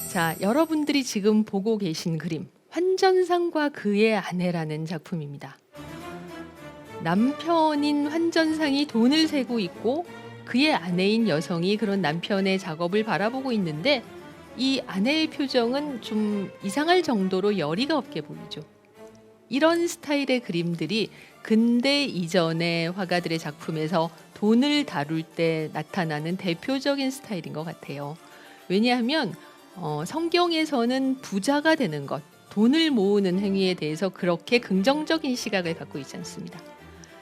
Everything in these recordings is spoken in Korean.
자, 여러분들이 지금 보고 계신 그림, 환전상과 그의 아내라는 작품입니다. 남편인 환전상이 돈을 세고 있고 그의 아내인 여성이 그런 남편의 작업을 바라보고 있는데 이 아내의 표정은 좀 이상할 정도로 열의가 없게 보이죠. 이런 스타일의 그림들이 근대 이전의 화가들의 작품에서 돈을 다룰 때 나타나는 대표적인 스타일인 것 같아요. 왜냐하면 성경에서는 부자가 되는 것, 돈을 모으는 행위에 대해서 그렇게 긍정적인 시각을 갖고 있지 않습니다.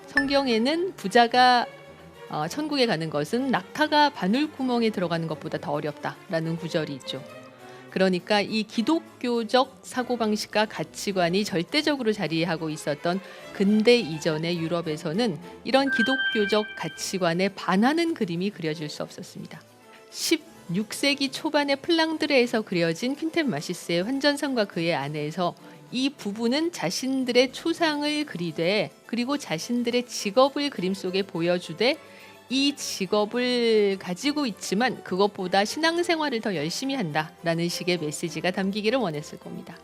성경에는 부자가 천국에 가는 것은 낙타가 바늘구멍에 들어가는 것보다 더 어렵다라는 구절이 있죠. 그러니까 이 기독교적 사고방식과 가치관이 절대적으로 자리하고 있었던 근대 이전의 유럽에서는 이런 기독교적 가치관에 반하는 그림이 그려질 수 없었습니다. 16세기 초반의 플랑드레에서 그려진 퀸텐 마시스의 환전상과 그의 아내에서 이 부부는 자신들의 초상을 그리되 그리고 자신들의 직업을 그림 속에 보여주되 이 직업을 가지고 있지만 그것보다 신앙생활을 더 열심히 한다라는 식의 메시지가 담기기를 원했을 겁니다.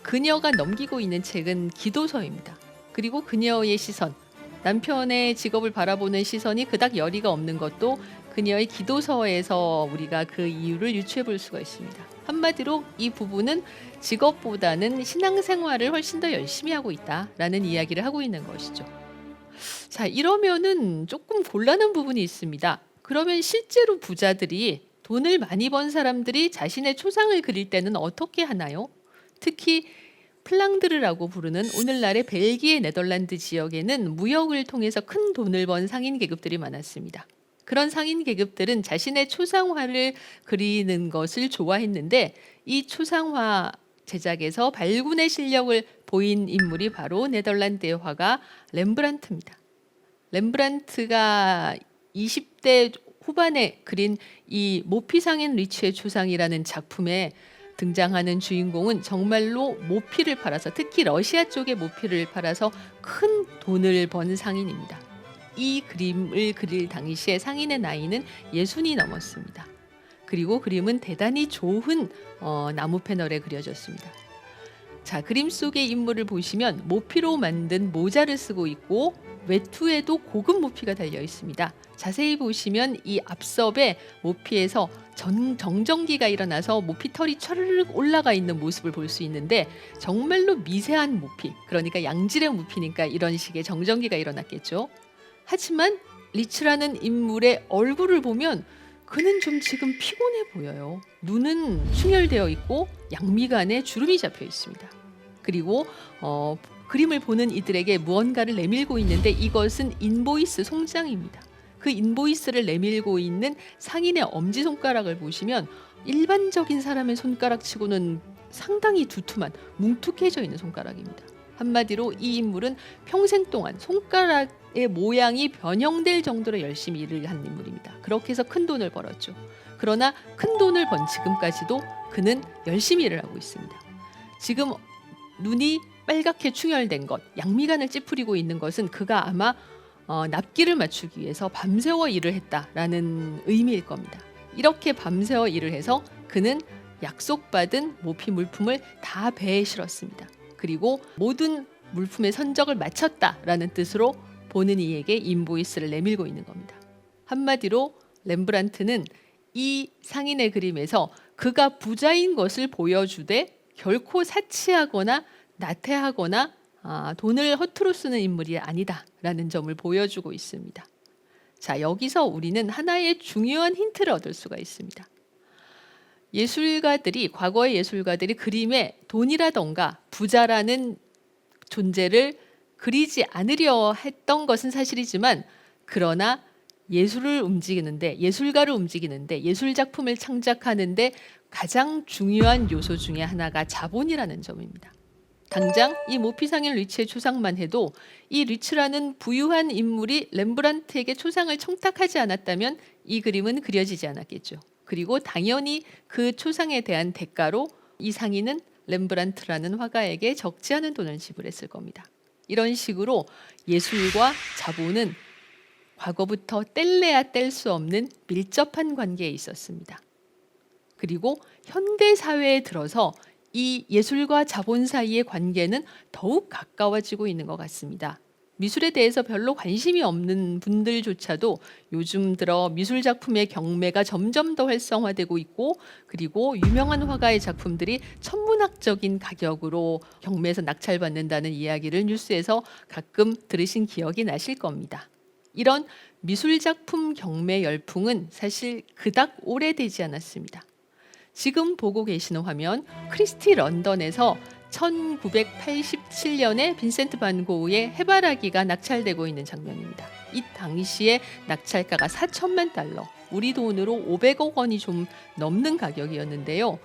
그녀가 넘기고 있는 책은 기도서입니다. 그리고 그녀의 시선, 남편의 직업을 바라보는 시선이 그닥 열의가 없는 것도 그녀의 기도서에서 우리가 그 이유를 유추해 볼 수가 있습니다. 한마디로 이 부부는 직업보다는 신앙생활을 훨씬 더 열심히 하고 있다라는 이야기를 하고 있는 것이죠. 자, 이러면은 조금 곤란한 부분이 있습니다. 그러면 실제로 부자들이 돈을 많이 번 사람들이 자신의 초상을 그릴 때는 어떻게 하나요? 특히 플랑드르라고 부르는 오늘날의 벨기에 네덜란드 지역에는 무역을 통해서 큰 돈을 번 상인 계급들이 많았습니다. 그런 상인 계급들은 자신의 초상화를 그리는 것을 좋아했는데 이 초상화 제작에서 발군의 실력을 보인 인물이 바로 네덜란드의 화가 렘브란트입니다. 렘브란트가 20대 후반에 그린 이 모피상인 리치의 초상이라는 작품에 등장하는 주인공은 정말로 모피를 팔아서, 특히 러시아 쪽의 모피를 팔아서 큰 돈을 번 상인입니다. 이 그림을 그릴 당시에 상인의 나이는 60이 넘었습니다. 그리고 그림은 대단히 좋은 나무 패널에 그려졌습니다. 자, 그림 속의 인물을 보시면 모피로 만든 모자를 쓰고 있고 외투에도 고급 모피가 달려 있습니다. 자세히 보시면 이 앞섭에 모피에서 정전기가 일어나서 모피 털이 촤르륵 올라가 있는 모습을 볼 수 있는데 정말로 미세한 모피, 그러니까 양질의 모피니까 이런 식의 정전기가 일어났겠죠. 하지만 리츠라는 인물의 얼굴을 보면 그는 좀 지금 피곤해 보여요. 눈은 충혈되어 있고 양미간에 주름이 잡혀 있습니다. 그리고 그림을 보는 이들에게 무언가를 내밀고 있는데 이것은 인보이스 송장입니다. 그 인보이스를 내밀고 있는 상인의 엄지손가락을 보시면 일반적인 사람의 손가락치고는 상당히 두툼한 뭉툭해져 있는 손가락입니다. 한마디로 이 인물은 평생 동안 손가락의 모양이 변형될 정도로 열심히 일을 한 인물입니다. 그렇게 해서 큰 돈을 벌었죠. 그러나 큰 돈을 번 지금까지도 그는 열심히 일을 하고 있습니다. 지금 눈이 빨갛게 충혈된 것, 양미간을 찌푸리고 있는 것은 그가 아마 납기를 맞추기 위해서 밤새워 일을 했다라는 의미일 겁니다. 이렇게 밤새워 일을 해서 그는 약속받은 모피 물품을 다 배에 실었습니다. 그리고 모든 물품의 선적을 마쳤다라는 뜻으로 보는 이에게 인보이스를 내밀고 있는 겁니다. 한마디로 렘브란트는 이 상인의 그림에서 그가 부자인 것을 보여주되 결코 사치하거나 나태하거나 돈을 허투루 쓰는 인물이 아니다라는 점을 보여주고 있습니다. 자, 여기서 우리는 하나의 중요한 힌트를 얻을 수가 있습니다. 과거의 예술가들이 그림에 돈이라던가 부자라는 존재를 그리지 않으려 했던 것은 사실이지만, 그러나 예술가를 움직이는데 예술 작품을 창작하는데 가장 중요한 요소 중에 하나가 자본이라는 점입니다. 당장 이 모피상인 리츠의 초상만 해도 이 리츠라는 부유한 인물이 렘브란트에게 초상을 청탁하지 않았다면 이 그림은 그려지지 않았겠죠. 그리고 당연히 그 초상에 대한 대가로 이 상인은 렘브란트라는 화가에게 적지 않은 돈을 지불했을 겁니다. 이런 식으로 예술과 자본은 과거부터 뗄래야 뗄 수 없는 밀접한 관계에 있었습니다. 그리고 현대 사회에 들어서 이 예술과 자본 사이의 관계는 더욱 가까워지고 있는 것 같습니다. 미술에 대해서 별로 관심이 없는 분들조차도 요즘 들어 미술 작품의 경매가 점점 더 활성화되고 있고, 그리고 유명한 화가의 작품들이 천문학적인 가격으로 경매에서 낙찰받는다는 이야기를 뉴스에서 가끔 들으신 기억이 나실 겁니다. 이런 미술 작품 경매 열풍은 사실 그닥 오래되지 않았습니다. 지금 보고 계시는 화면, 크리스티 런던에서 1987년에 빈센트 반 고흐의 해바라기가 낙찰되고 있는 장면입니다. 이 당시에 낙찰가가 4천만 달러, 우리 돈으로 500억 원이 좀 넘는 가격이었는데요.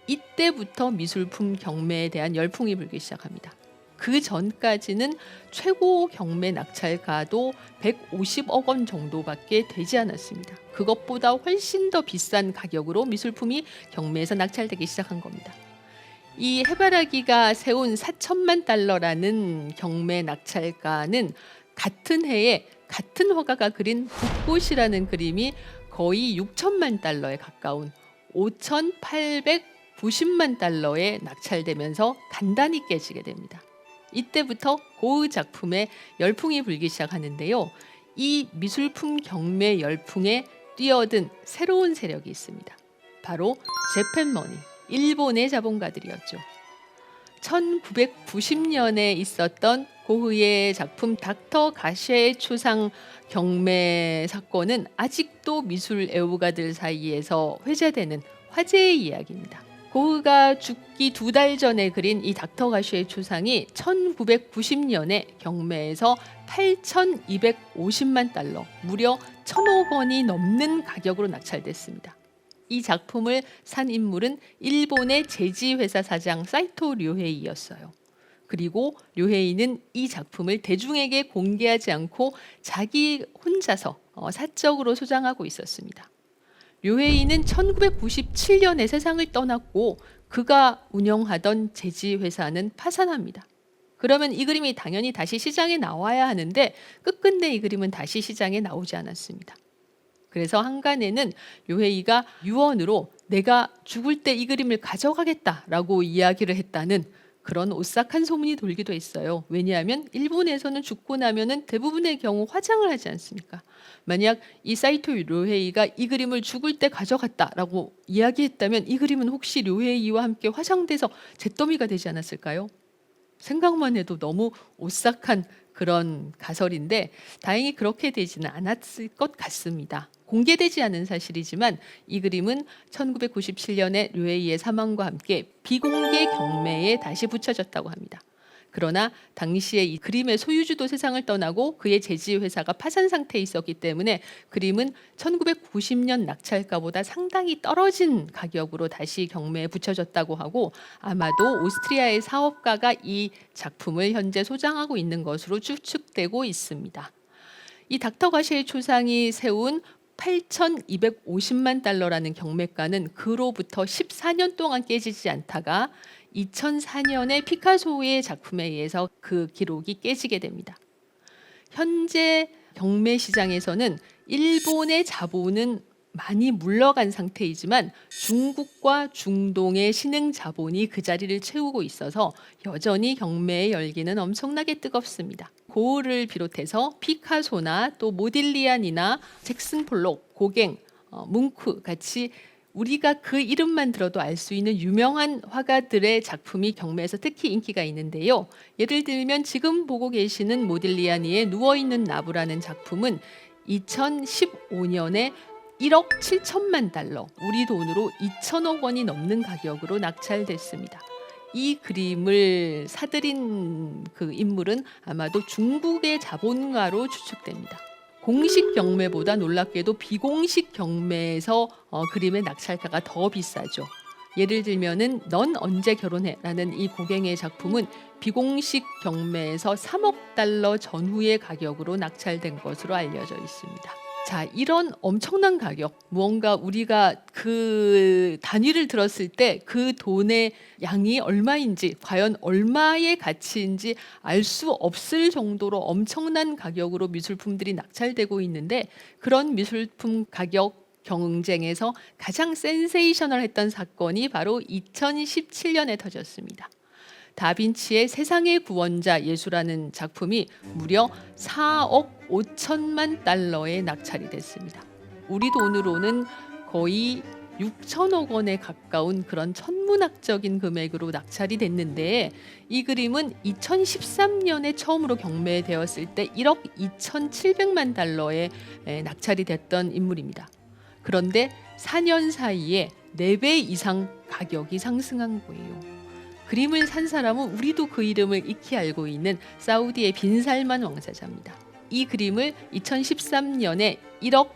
이때부터 미술품 경매에 대한 열풍이 불기 시작합니다. 그 전까지는 최고 경매 낙찰가도 150억 원 정도밖에 되지 않았습니다. 그것보다 훨씬 더 비싼 가격으로 미술품이 경매에서 낙찰되기 시작한 겁니다. 이 해바라기가 세운 4천만 달러라는 경매 낙찰가는 같은 해에 같은 화가가 그린 붓꽃이라는 그림이 거의 6천만 달러에 가까운 5,890만 달러에 낙찰되면서 단단히 깨지게 됩니다. 이때부터 고흐 작품에 열풍이 불기 시작하는데요. 이 미술품 경매 열풍에 뛰어든 새로운 세력이 있습니다. 바로 재팬머니, 일본의 자본가들이었죠. 1990년에 있었던 고흐의 작품 닥터 가쉐의 초상 경매 사건은 아직도 미술 애호가들 사이에서 회자되는 화제의 이야기입니다. 고흐가 죽기 2달 전에 그린 이 닥터 가쉐의 초상이 1990년에 경매에서 8,250만 달러, 무려 1,000억 원이 넘는 가격으로 낙찰됐습니다. 이 작품을 산 인물은 일본의 제지회사 사장 사이토 료헤이였어요. 그리고 료헤이는 이 작품을 대중에게 공개하지 않고 자기 혼자서 사적으로 소장하고 있었습니다. 료헤이는 1997년에 세상을 떠났고 그가 운영하던 제지회사는 파산합니다. 그러면 이 그림이 당연히 다시 시장에 나와야 하는데 끝끝내 이 그림은 다시 시장에 나오지 않았습니다. 그래서 한간에는 료헤이가 유언으로 내가 죽을 때 이 그림을 가져가겠다라고 이야기를 했다는 그런 오싹한 소문이 돌기도 했어요. 왜냐하면 일본에서는 죽고 나면은 대부분의 경우 화장을 하지 않습니까? 만약 이 사이토 료헤이가 이 그림을 죽을 때 가져갔다라고 이야기했다면 이 그림은 혹시 료헤이와 함께 화장돼서 잿더미가 되지 않았을까요? 생각만 해도 너무 오싹한 그런 가설인데 다행히 그렇게 되지는 않았을 것 같습니다. 공개되지 않은 사실이지만 이 그림은 1997년에 료헤이의 사망과 함께 비공개 경매에 다시 붙여졌다고 합니다. 그러나 당시에 이 그림의 소유주도 세상을 떠나고 그의 제지회사가 파산 상태에 있었기 때문에 그림은 1990년 낙찰가보다 상당히 떨어진 가격으로 다시 경매에 붙여졌다고 하고 아마도 오스트리아의 사업가가 이 작품을 현재 소장하고 있는 것으로 추측되고 있습니다. 이 닥터 가쉐의 초상이 세운 8,250만 달러라는 경매가는 그로부터 14년 동안 깨지지 않다가 2004년에 피카소의 작품에 의해서 그 기록이 깨지게 됩니다. 현재 경매 시장에서는 일본의 자본은 많이 물러간 상태이지만 중국과 중동의 신흥 자본이 그 자리를 채우고 있어서 여전히 경매의 열기는 엄청나게 뜨겁습니다. 고흐를 비롯해서 피카소나 또 모딜리안이나 잭슨 폴록, 고갱, 뭉크 같이 우리가 그 이름만 들어도 알 수 있는 유명한 화가들의 작품이 경매에서 특히 인기가 있는데요. 예를 들면 지금 보고 계시는 모딜리아니의 누워있는 나무라는 작품은 2015년에 1억 7천만 달러, 우리 돈으로 2천억 원이 넘는 가격으로 낙찰됐습니다. 이 그림을 사들인 그 인물은 아마도 중국의 자본가로 추측됩니다. 공식 경매보다 놀랍게도 비공식 경매에서 그림의 낙찰가가 더 비싸죠. 예를 들면은 넌 언제 결혼해? 라는 이 고갱의 작품은 비공식 경매에서 3억 달러 전후의 가격으로 낙찰된 것으로 알려져 있습니다. 자, 이런 엄청난 가격, 무언가 우리가 그 단위를 들었을 때 그 돈의 양이 얼마인지, 과연 얼마의 가치인지 알 수 없을 정도로 엄청난 가격으로 미술품들이 낙찰되고 있는데 그런 미술품 가격 경쟁에서 가장 센세이셔널했던 사건이 바로 2017년에 터졌습니다. 다빈치의 세상의 구원자 예수라는 작품이 무려 4억 5천만 달러에 낙찰이 됐습니다. 우리 돈으로는 거의 6천억 원에 가까운 그런 천문학적인 금액으로 낙찰이 됐는데, 이 그림은 2013년에 처음으로 경매되었을 때 1억 2,700만 달러에 낙찰이 됐던 인물입니다. 그런데 4년 사이에 4배 이상 가격이 상승한 거예요. 그림을 산 사람은 우리도 그 이름을 익히 알고 있는 사우디의 빈살만 왕세자입니다. 이 그림을 2013년에 1억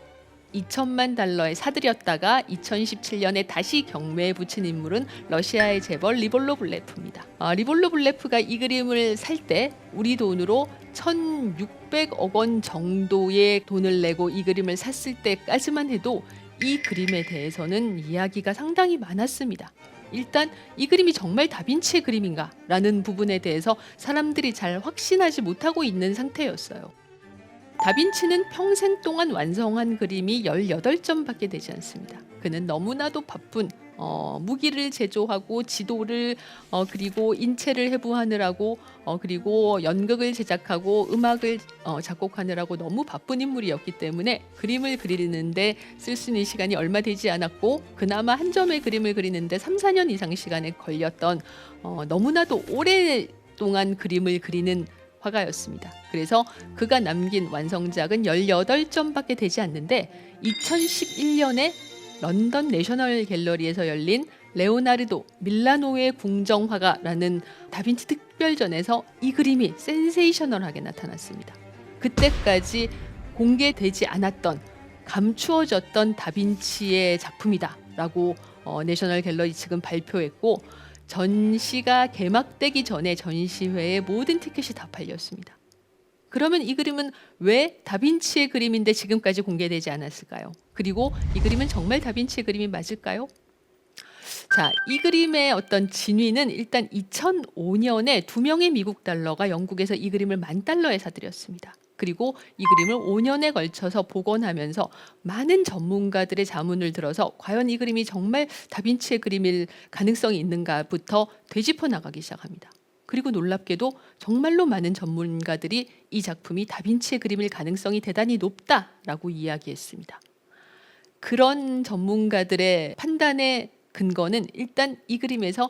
2천만 달러에 사들였다가 2017년에 다시 경매에 붙인 인물은 러시아의 재벌 리볼로블레프입니다. 리볼로블레프가 이 그림을 살 때 우리 돈으로 1,600억 원 정도의 돈을 내고 이 그림을 샀을 때까지만 해도 이 그림에 대해서는 이야기가 상당히 많았습니다. 일단 이 그림이 정말 다빈치의 그림인가? 라는 부분에 대해서 사람들이 잘 확신하지 못하고 있는 상태였어요. 다빈치는 평생 동안 완성한 그림이 18점밖에 되지 않습니다. 그는 너무나도 바쁜 무기를 제조하고 지도를 그리고 인체를 해부하느라고 그리고 연극을 제작하고 음악을 작곡하느라고 너무 바쁜 인물이었기 때문에 그림을 그리는데 쓸 수 있는 시간이 얼마 되지 않았고, 그나마 한 점의 그림을 그리는데 3, 4년 이상 시간에 걸렸던 너무나도 오랫동안 그림을 그리는 화가였습니다. 그래서 그가 남긴 완성작은 18점밖에 되지 않는데 2011년에 런던 내셔널 갤러리에서 열린 레오나르도 밀라노의 궁정화가라는 다빈치 특별전에서 이 그림이 센세이셔널하게 나타났습니다. 그때까지 공개되지 않았던, 감추어졌던 다빈치의 작품이다 라고 내셔널 갤러리 측은 발표했고, 전시가 개막되기 전에 전시회의 모든 티켓이 다 팔렸습니다. 그러면 이 그림은 왜 다빈치의 그림인데 지금까지 공개되지 않았을까요? 그리고 이 그림은 정말 다빈치의 그림이 맞을까요? 자, 이 그림의 어떤 진위는 일단 2005년에 2명의 미국 달러가 영국에서 이 그림을 $10,000에 사들였습니다. 그리고 이 그림을 5년에 걸쳐서 복원하면서 많은 전문가들의 자문을 들어서 과연 이 그림이 정말 다빈치의 그림일 가능성이 있는가부터 되짚어 나가기 시작합니다. 그리고 놀랍게도 정말로 많은 전문가들이 이 작품이 다빈치의 그림일 가능성이 대단히 높다라고 이야기했습니다. 그런 전문가들의 판단의 근거는 일단 이 그림에서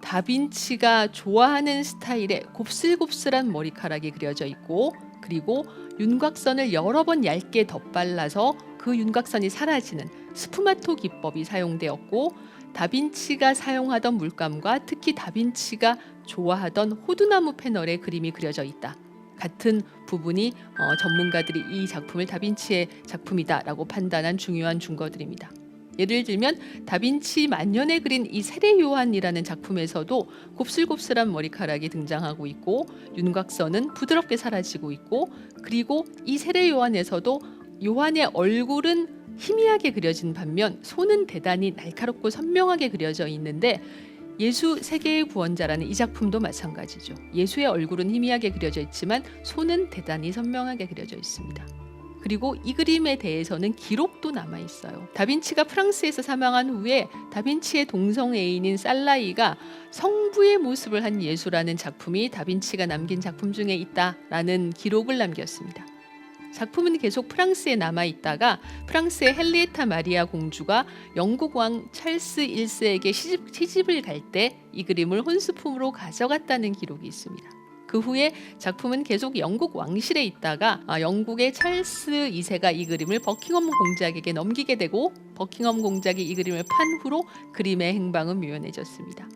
다빈치가 좋아하는 스타일의 곱슬곱슬한 머리카락이 그려져 있고, 그리고 윤곽선을 여러 번 얇게 덧발라서 그 윤곽선이 사라지는 스푸마토 기법이 사용되었고, 다빈치가 사용하던 물감과 특히 다빈치가 좋아하던 호두나무 패널의 그림이 그려져 있다. 같은 부분이 전문가들이 이 작품을 다빈치의 작품이다라고 판단한 중요한 증거들입니다. 예를 들면 다빈치 만년에 그린 이 세례 요한이라는 작품에서도 곱슬곱슬한 머리카락이 등장하고 있고, 윤곽선은 부드럽게 사라지고 있고, 그리고 이 세례 요한에서도 요한의 얼굴은 희미하게 그려진 반면 손은 대단히 날카롭고 선명하게 그려져 있는데, 예수 세계의 구원자라는 이 작품도 마찬가지죠. 예수의 얼굴은 희미하게 그려져 있지만 손은 대단히 선명하게 그려져 있습니다. 그리고 이 그림에 대해서는 기록도 남아 있어요. 다빈치가 프랑스에서 사망한 후에 다빈치의 동성 애인인 살라이가 성부의 모습을 한 예수라는 작품이 다빈치가 남긴 작품 중에 있다라는 기록을 남겼습니다. 작품은 계속 프랑스에 남아 있다가 프랑스의 헨리에타 마리아 공주가 영국 왕 찰스 1세에게 시집을 갈 때 이 그림을 혼수품으로 가져갔다는 기록이 있습니다. 그 후에 작품은 계속 영국 왕실에 있다가 영국의 찰스 2세가 이 그림을 버킹엄 공작에게 넘기게 되고, 버킹엄 공작이 이 그림을 판 후로 그림의 행방은 묘연해졌습니다.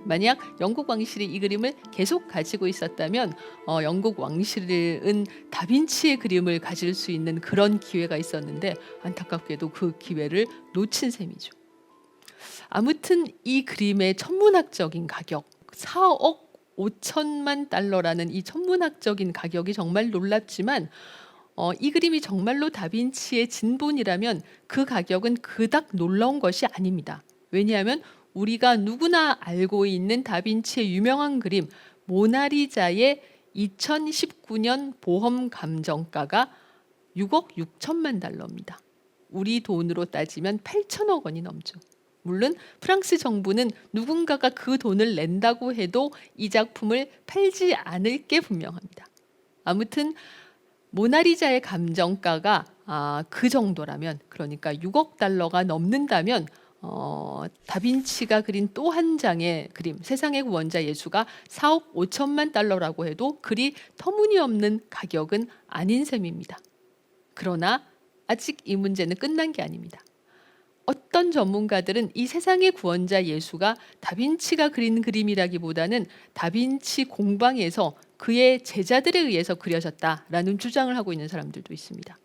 만약 영국 왕실이 이 그림을 계속 가지고 있었다면 영국 왕실은 다빈치의 그림을 가질 수 있는 그런 기회가 있었는데 안타깝게도 그 기회를 놓친 셈이죠. 아무튼 이 그림의 천문학적인 가격 4억 5천만 달러라는 이 천문학적인 가격이 정말 놀랍지만, 이 그림이 정말로 다빈치의 진본이라면 그 가격은 그닥 놀라운 것이 아닙니다. 왜냐하면 우리가 누구나 알고 있는 다빈치의 유명한 그림 모나리자의 2019년 보험 감정가가 6억 6천만 달러입니다. 우리 돈으로 따지면 8천억 원이 넘죠. 물론 프랑스 정부는 누군가가 그 돈을 낸다고 해도 이 작품을 팔지 않을 게 분명합니다. 아무튼 모나리자의 감정가가 그 정도라면, 그러니까 6억 달러가 넘는다면 다빈치가 그린 또 한 장의 그림, 세상의 구원자 예수가 4억 5천만 달러라고 해도 그리 터무니없는 가격은 아닌 셈입니다. 그러나 아직 이 문제는 끝난 게 아닙니다. 어떤 전문가들은 이 세상의 구원자 예수가 다빈치가 그린 그림이라기보다는 다빈치 공방에서 그의 제자들에 의해서 그려졌다라는 주장을 하고 있는 사람들도 있습니다.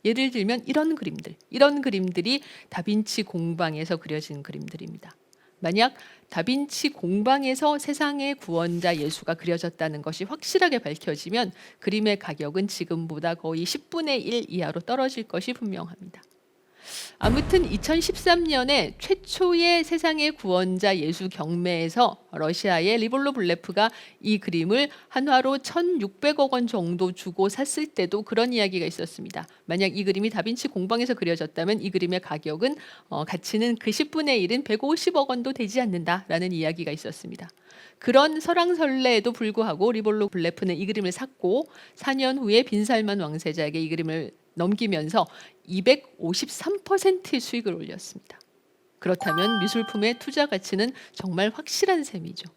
예를 들면 이런 그림들이 다빈치 공방에서 그려진 그림들입니다. 만약 다빈치 공방에서 세상의 구원자 예수가 그려졌다는 것이 확실하게 밝혀지면 그림의 가격은 지금보다 거의 10분의 1 이하로 떨어질 것이 분명합니다. 아무튼 2013년에 최초의 세상의 구원자 예수 경매에서 러시아의 리볼로 블레프가 이 그림을 한화로 1,600억 원 정도 주고 샀을 때도 그런 이야기가 있었습니다. 만약 이 그림이 다빈치 공방에서 그려졌다면 이 그림의 가격은 가치는 그 10분의 1은 150억 원도 되지 않는다라는 이야기가 있었습니다. 그런 설왕설래에도 불구하고 리볼로 블레프는 이 그림을 샀고 4년 후에 빈살만 왕세자에게 이 그림을 넘기면서 253%의 수익을 올렸습니다. 그렇다면 미술품의 투자 가치는 정말 확실한 셈이죠.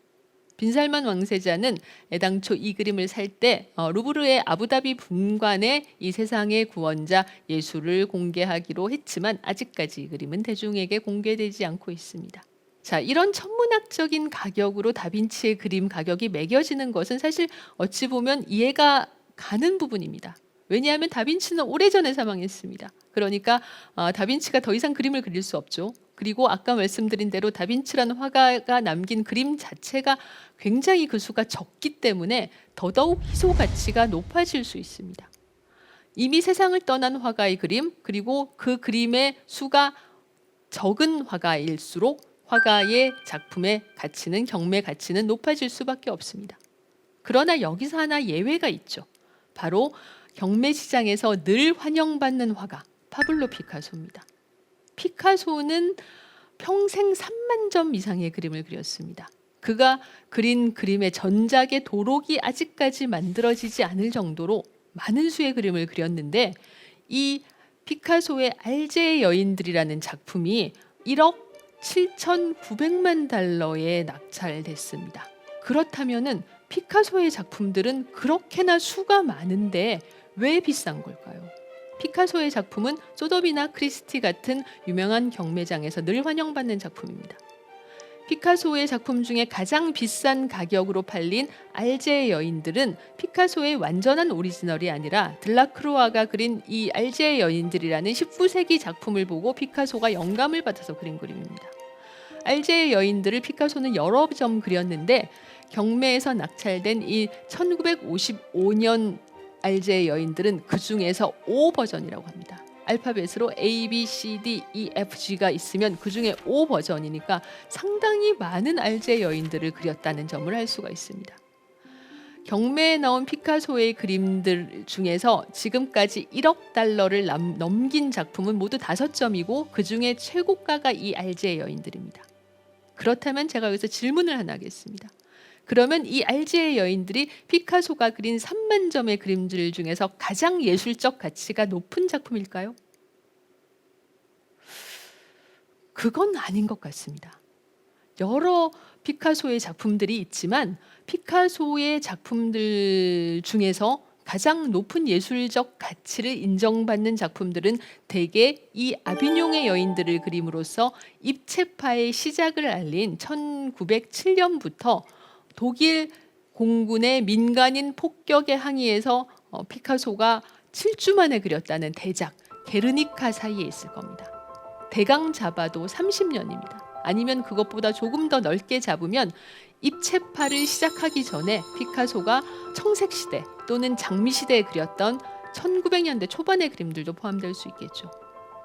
빈살만 왕세자는 애당초 이 그림을 살 때 루브르의 아부다비 분관에 이 세상의 구원자 예수를 공개하기로 했지만 아직까지 이 그림은 대중에게 공개되지 않고 있습니다. 자, 이런 천문학적인 가격으로 다빈치의 그림 가격이 매겨지는 것은 사실 어찌 보면 이해가 가는 부분입니다. 왜냐하면 다빈치는 오래전에 사망했습니다. 그러니까 다빈치가 더 이상 그림을 그릴 수 없죠. 그리고 아까 말씀드린 대로 다빈치라는 화가가 남긴 그림 자체가 굉장히 그 수가 적기 때문에 더더욱 희소 가치가 높아질 수 있습니다. 이미 세상을 떠난 화가의 그림, 그리고 그 그림의 수가 적은 화가일수록 화가의 작품의 가치는, 경매 가치는 높아질 수밖에 없습니다. 그러나 여기서 하나 예외가 있죠. 바로 경매 시장에서 늘 환영받는 화가 파블로 피카소입니다. 피카소는 평생 3만 점 이상의 그림을 그렸습니다. 그가 그린 그림의 전작의 도록이 아직까지 만들어지지 않을 정도로 많은 수의 그림을 그렸는데 이 피카소의 알제의 여인들이라는 작품이 1억 7,900만 달러에 낙찰됐습니다. 그렇다면은 피카소의 작품들은 그렇게나 수가 많은데 왜 비싼 걸까요? 피카소의 작품은 소더비나 크리스티 같은 유명한 경매장에서 늘 환영받는 작품입니다. 피카소의 작품 중에 가장 비싼 가격으로 팔린 알제의 여인들은 피카소의 완전한 오리지널이 아니라 들라크루아가 그린 이 알제의 여인들이라는 19세기 작품을 보고 피카소가 영감을 받아서 그린 그림입니다. 알제의 여인들을 피카소는 여러 점 그렸는데 경매에서 낙찰된 이 1955년 알제의 여인들은 그 중에서 O 버전이라고 합니다. 알파벳으로 A, B, C, D, E, F, G가 있으면 그 중에 O 버전이니까 상당히 많은 알제의 여인들을 그렸다는 점을 알 수가 있습니다. 경매에 나온 피카소의 그림들 중에서 지금까지 1억 달러를 넘긴 작품은 모두 5점이고 그 중에 최고가가 이 알제의 여인들입니다. 그렇다면 제가 여기서 질문을 하나 하겠습니다. 그러면 이 알제의 여인들이 피카소가 그린 3만 점의 그림들 중에서 가장 예술적 가치가 높은 작품일까요? 그건 아닌 것 같습니다. 여러 피카소의 작품들이 있지만 피카소의 작품들 중에서 가장 높은 예술적 가치를 인정받는 작품들은 대개 이 아비뇽의 여인들을 그림으로써 입체파의 시작을 알린 1907년부터 독일 공군의 민간인 폭격에 항의해서 피카소가 7주 만에 그렸다는 대작 게르니카 사이에 있을 겁니다. 대강 잡아도 30년입니다. 아니면 그것보다 조금 더 넓게 잡으면 입체파를 시작하기 전에 피카소가 청색시대 또는 장미시대에 그렸던 1900년대 초반의 그림들도 포함될 수 있겠죠.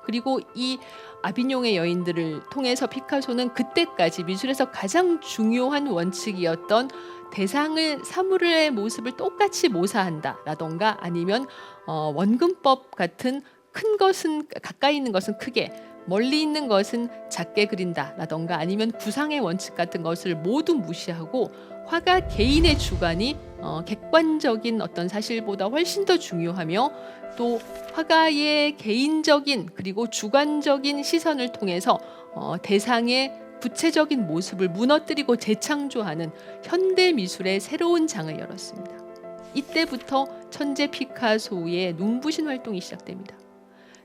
그리고 이 아비뇽의 여인들을 통해서 피카소는 그때까지 미술에서 가장 중요한 원칙이었던 대상을 사물의 모습을 똑같이 모사한다라던가 아니면 원근법 같은 큰 것은 가까이 있는 것은 크게, 멀리 있는 것은 작게 그린다라던가 아니면 구상의 원칙 같은 것을 모두 무시하고 화가 개인의 주관이 객관적인 어떤 사실보다 훨씬 더 중요하며, 또 화가의 개인적인 그리고 주관적인 시선을 통해서 대상의 구체적인 모습을 무너뜨리고 재창조하는 현대 미술의 새로운 장을 열었습니다. 이때부터 천재 피카소의 눈부신 활동이 시작됩니다.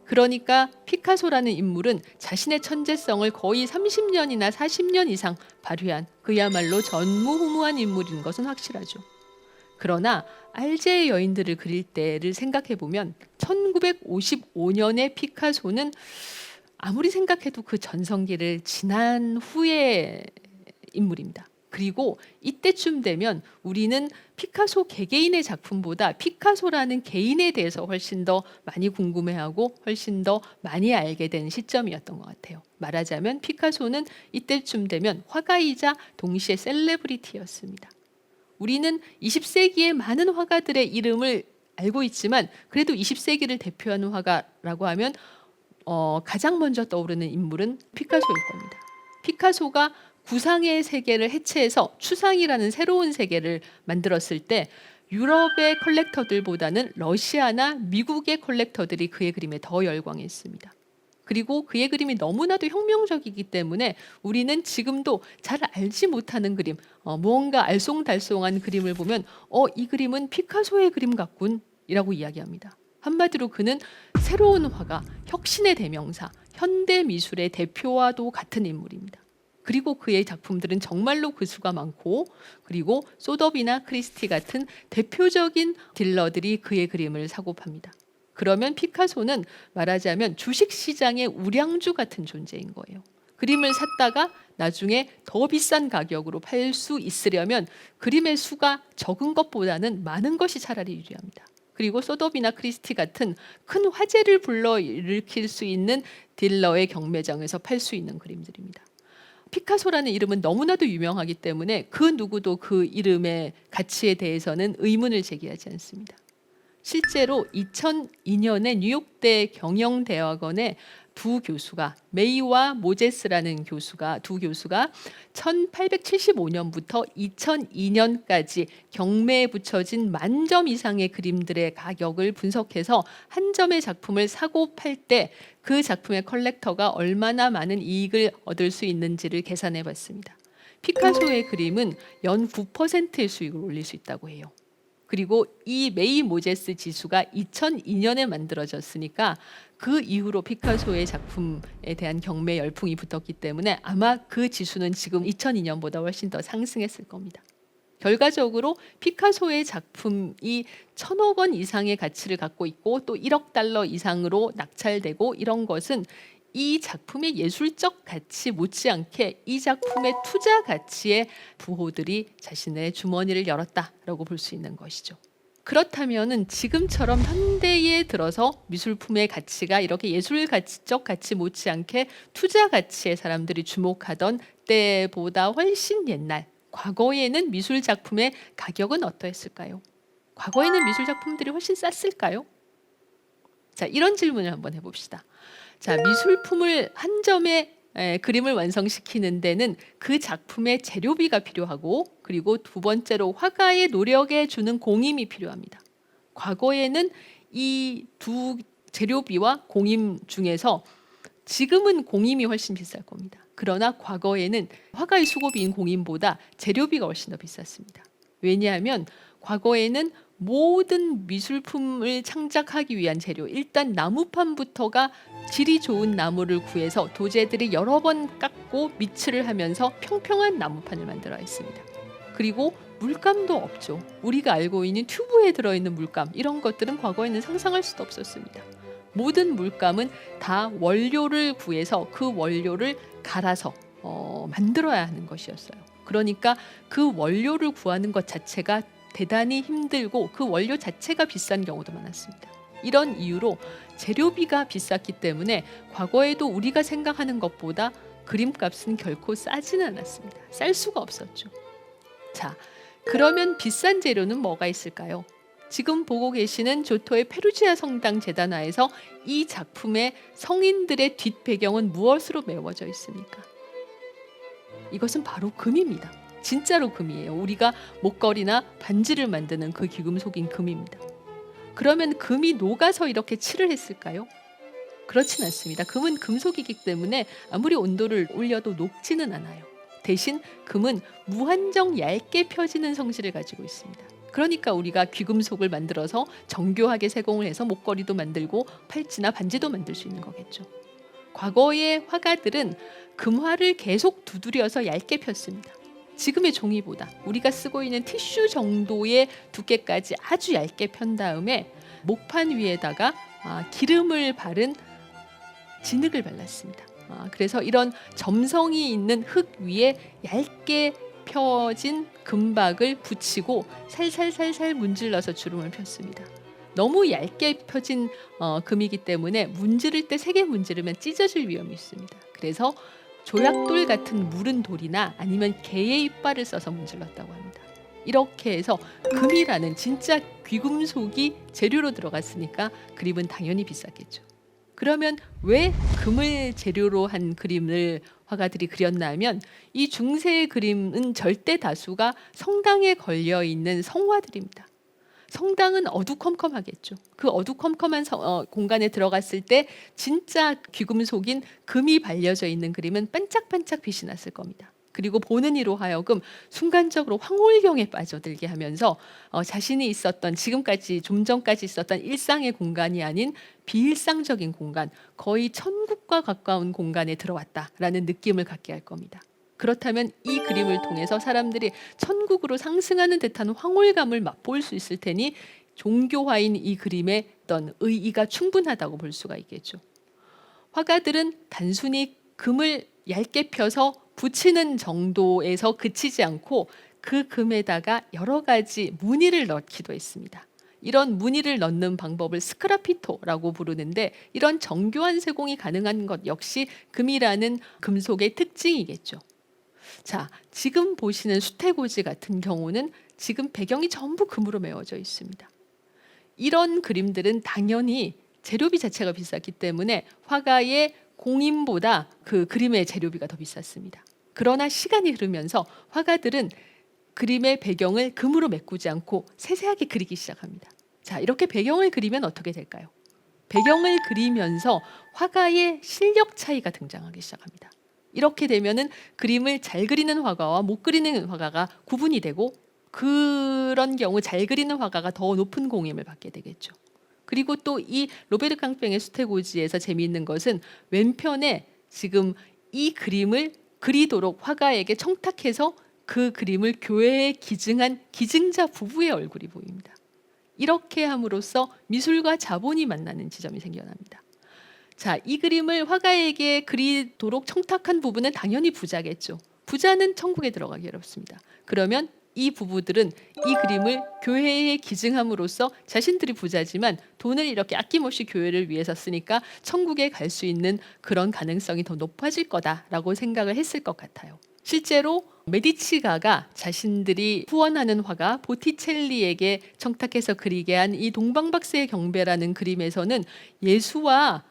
그러니까 피카소라는 인물은 자신의 천재성을 거의 30년이나 40년 이상 발휘한 그야말로 전무후무한 인물인 것은 확실하죠. 그러나 알제의 여인들을 그릴 때를 생각해보면 1955년의 피카소는 아무리 생각해도 그 전성기를 지난 후의 인물입니다. 그리고 이때쯤 되면 우리는 피카소 개개인의 작품보다 피카소라는 개인에 대해서 훨씬 더 많이 궁금해하고 훨씬 더 많이 알게 된 시점이었던 것 같아요. 말하자면 피카소는 이때쯤 되면 화가이자 동시에 셀레브리티였습니다. 우리는 20세기의 많은 화가들의 이름을 알고 있지만 그래도 20세기를 대표하는 화가라고 하면 가장 먼저 떠오르는 인물은 피카소일 겁니다. 피카소가 구상의 세계를 해체해서 추상이라는 새로운 세계를 만들었을 때 유럽의 컬렉터들보다는 러시아나 미국의 컬렉터들이 그의 그림에 더 열광했습니다. 그리고 그의 그림이 너무나도 혁명적이기 때문에 우리는 지금도 잘 알지 못하는 그림, 무언가 알쏭달쏭한 그림을 보면 이 그림은 피카소의 그림 같군 이라고 이야기합니다. 한마디로 그는 새로운 화가, 혁신의 대명사, 현대 미술의 대표와도 같은 인물입니다. 그리고 그의 작품들은 정말로 그 수가 많고, 그리고 소더비나 크리스티 같은 대표적인 딜러들이 그의 그림을 사고 팝니다. 그러면 피카소는 말하자면 주식시장의 우량주 같은 존재인 거예요. 그림을 샀다가 나중에 더 비싼 가격으로 팔 수 있으려면 그림의 수가 적은 것보다는 많은 것이 차라리 유리합니다. 그리고 소더비나 크리스티 같은 큰 화제를 불러일으킬 수 있는 딜러의 경매장에서 팔 수 있는 그림들입니다. 피카소라는 이름은 너무나도 유명하기 때문에 그 누구도 그 이름의 가치에 대해서는 의문을 제기하지 않습니다. 실제로 2002년에 뉴욕대 경영대학원의 두 교수가, 메이와 모제스라는 두 교수가 1875년부터 2002년까지 경매에 붙여진 10,000점 이상의 그림들의 가격을 분석해서 한 점의 작품을 사고 팔 때 그 작품의 컬렉터가 얼마나 많은 이익을 얻을 수 있는지를 계산해 봤습니다. 피카소의 그림은 연 9%의 수익을 올릴 수 있다고 해요. 그리고 이 메이 모제스 지수가 2002년에 만들어졌으니까 그 이후로 피카소의 작품에 대한 경매 열풍이 붙었기 때문에 아마 그 지수는 지금 2002년보다 훨씬 더 상승했을 겁니다. 결과적으로 피카소의 작품이 1,000억 원 이상의 가치를 갖고 있고 또 1억 달러 이상으로 낙찰되고, 이런 것은 이 작품의 예술적 가치 못지않게 이 작품의 투자 가치에 부호들이 자신의 주머니를 열었다라고 볼 수 있는 것이죠. 그렇다면은 지금처럼 현대에 들어서 미술품의 가치가 이렇게 예술적 가치 못지않게 투자 가치에 사람들이 주목하던 때보다 훨씬 옛날, 과거에는 미술 작품의 가격은 어떠했을까요? 과거에는 미술 작품들이 훨씬 쌌을까요? 자, 이런 질문을 한번 해봅시다. 자, 미술품을 한 점의 그림을 완성시키는 데는 그 작품의 재료비가 필요하고, 그리고 두 번째로 화가의 노력에 주는 공임이 필요합니다. 과거에는 이 두 재료비와 공임 중에서 지금은 공임이 훨씬 비쌀 겁니다. 그러나 과거에는 화가의 수고비인 공임보다 재료비가 훨씬 더 비쌌습니다. 왜냐하면 과거에는 모든 미술품을 창작하기 위한 재료, 일단 나무판부터가 질이 좋은 나무를 구해서 도제들이 여러 번 깎고 미츠를 하면서 평평한 나무판을 만들어야 했습니다. 그리고 물감도 없죠. 우리가 알고 있는 튜브에 들어있는 물감, 이런 것들은 과거에는 상상할 수도 없었습니다. 모든 물감은 다 원료를 구해서 그 원료를 갈아서 만들어야 하는 것이었어요. 그러니까 그 원료를 구하는 것 자체가 대단히 힘들고 그 원료 자체가 비싼 경우도 많았습니다. 이런 이유로 재료비가 비쌌기 때문에 과거에도 우리가 생각하는 것보다 그림값은 결코 싸지는 않았습니다. 쌀 수가 없었죠. 자, 그러면 비싼 재료는 뭐가 있을까요? 지금 보고 계시는 조토의 페루지아 성당 재단화에서 이 작품의 성인들의 뒷배경은 무엇으로 메워져 있습니까? 이것은 바로 금입니다. 진짜로 금이에요. 우리가 목걸이나 반지를 만드는 그 귀금속인 금입니다. 그러면 금이 녹아서 이렇게 칠을 했을까요? 그렇진 않습니다. 금은 금속이기 때문에 아무리 온도를 올려도 녹지는 않아요. 대신 금은 무한정 얇게 펴지는 성질을 가지고 있습니다. 그러니까 우리가 귀금속을 만들어서 정교하게 세공을 해서 목걸이도 만들고 팔찌나 반지도 만들 수 있는 거겠죠. 과거의 화가들은 금화를 계속 두드려서 얇게 폈습니다. 지금의 종이보다 우리가 쓰고 있는 티슈 정도의 두께까지 아주 얇게 편 다음에 목판 위에다가 기름을 바른 진흙을 발랐습니다. 그래서 이런 점성이 있는 흙 위에 얇게 펴진 금박을 붙이고 살살살살 문질러서 주름을 폈습니다. 너무 얇게 펴진 금이기 때문에 문지를 때 세게 문지르면 찢어질 위험이 있습니다. 그래서 조약돌 같은 무른 돌이나 아니면 개의 이빨을 써서 문질렀다고 합니다. 이렇게 해서 금이라는 진짜 귀금속이 재료로 들어갔으니까 그림은 당연히 비쌌겠죠. 그러면 왜 금을 재료로 한 그림을 화가들이 그렸나 하면 이 중세의 그림은 절대 다수가 성당에 걸려 있는 성화들입니다. 성당은 어두컴컴하겠죠. 그 어두컴컴한 공간에 들어갔을 때 진짜 귀금속인 금이 발려져 있는 그림은 반짝반짝 빛이 났을 겁니다. 그리고 보는 이로 하여금 순간적으로 황홀경에 빠져들게 하면서 자신이 있었던 지금까지 좀 전까지 있었던 일상의 공간이 아닌 비일상적인 공간, 거의 천국과 가까운 공간에 들어왔다라는 느낌을 갖게 할 겁니다. 그렇다면 이 그림을 통해서 사람들이 천국으로 상승하는 듯한 황홀감을 맛볼 수 있을 테니 종교화인 이 그림의 어떤 의의가 충분하다고 볼 수가 있겠죠. 화가들은 단순히 금을 얇게 펴서 붙이는 정도에서 그치지 않고 그 금에다가 여러 가지 무늬를 넣기도 했습니다. 이런 무늬를 넣는 방법을 스크라피토라고 부르는데 이런 정교한 세공이 가능한 것 역시 금이라는 금속의 특징이겠죠. 자, 지금 보시는 수태고지 같은 경우는 지금 배경이 전부 금으로 메워져 있습니다. 이런 그림들은 당연히 재료비 자체가 비쌌기 때문에 화가의 공임보다 그 그림의 재료비가 더 비쌌습니다. 그러나 시간이 흐르면서 화가들은 그림의 배경을 금으로 메꾸지 않고 세세하게 그리기 시작합니다. 자, 이렇게 배경을 그리면 어떻게 될까요? 배경을 그리면서 화가의 실력 차이가 등장하기 시작합니다. 이렇게 되면은 그림을 잘 그리는 화가와 못 그리는 화가가 구분이 되고 그런 경우 잘 그리는 화가가 더 높은 공임을 받게 되겠죠. 그리고 또 이 로베르 깡뺑의 수태고지에서 재미있는 것은 왼편에 지금 이 그림을 그리도록 화가에게 청탁해서 그 그림을 교회에 기증한 기증자 부부의 얼굴이 보입니다. 이렇게 함으로써 미술과 자본이 만나는 지점이 생겨납니다. 자, 이 그림을 화가에게 그리도록 청탁한 부부는 당연히 부자겠죠. 부자는 천국에 들어가기 어렵습니다. 그러면 이 부부들은 이 그림을 교회에 기증함으로써 자신들이 부자지만 돈을 이렇게 아낌없이 교회를 위해서 쓰니까 천국에 갈 수 있는 그런 가능성이 더 높아질 거다라고 생각을 했을 것 같아요. 실제로 메디치가가 자신들이 후원하는 화가 보티첼리에게 청탁해서 그리게 한 이 동방박사의 경배라는 그림에서는 예수와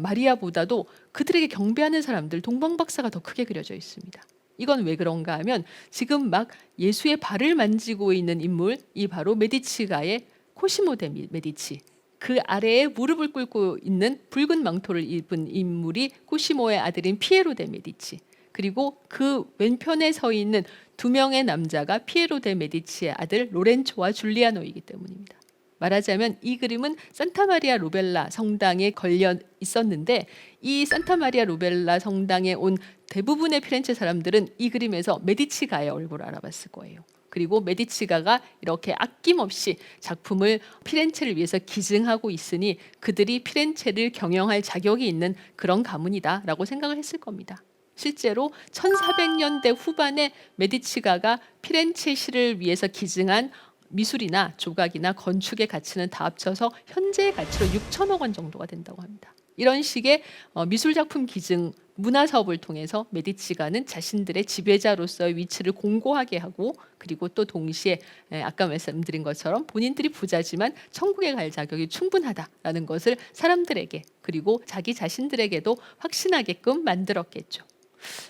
마리아보다도 그들에게 경배하는 사람들 동방박사가 더 크게 그려져 있습니다. 이건 왜 그런가 하면 지금 막 예수의 발을 만지고 있는 인물, 이 바로 메디치가의 코시모 데 메디치, 그 아래에 무릎을 꿇고 있는 붉은 망토를 입은 인물이 코시모의 아들인 피에로 데 메디치, 그리고 그 왼편에 서 있는 두 명의 남자가 피에로 데 메디치의 아들 로렌초와 줄리아노이기 때문입니다. 말하자면 이 그림은 산타마리아 로벨라 성당에 걸려 있었는데 이 산타마리아 로벨라 성당에 온 대부분의 피렌체 사람들은 이 그림에서 메디치가의 얼굴을 알아봤을 거예요. 그리고 메디치가가 이렇게 아낌없이 작품을 피렌체를 위해서 기증하고 있으니 그들이 피렌체를 경영할 자격이 있는 그런 가문이다라고 생각을 했을 겁니다. 실제로 1400년대 후반에 메디치가가 피렌체 시를 위해서 기증한 미술이나 조각이나 건축의 가치는 다 합쳐서 현재의 가치로 6천억 원 정도가 된다고 합니다. 이런 식의 미술작품 기증 문화 사업을 통해서 메디치가는 자신들의 지배자로서의 위치를 공고하게 하고, 그리고 또 동시에 아까 말씀드린 것처럼 본인들이 부자지만 천국에 갈 자격이 충분하다라는 것을 사람들에게, 그리고 자기 자신들에게도 확신하게끔 만들었겠죠.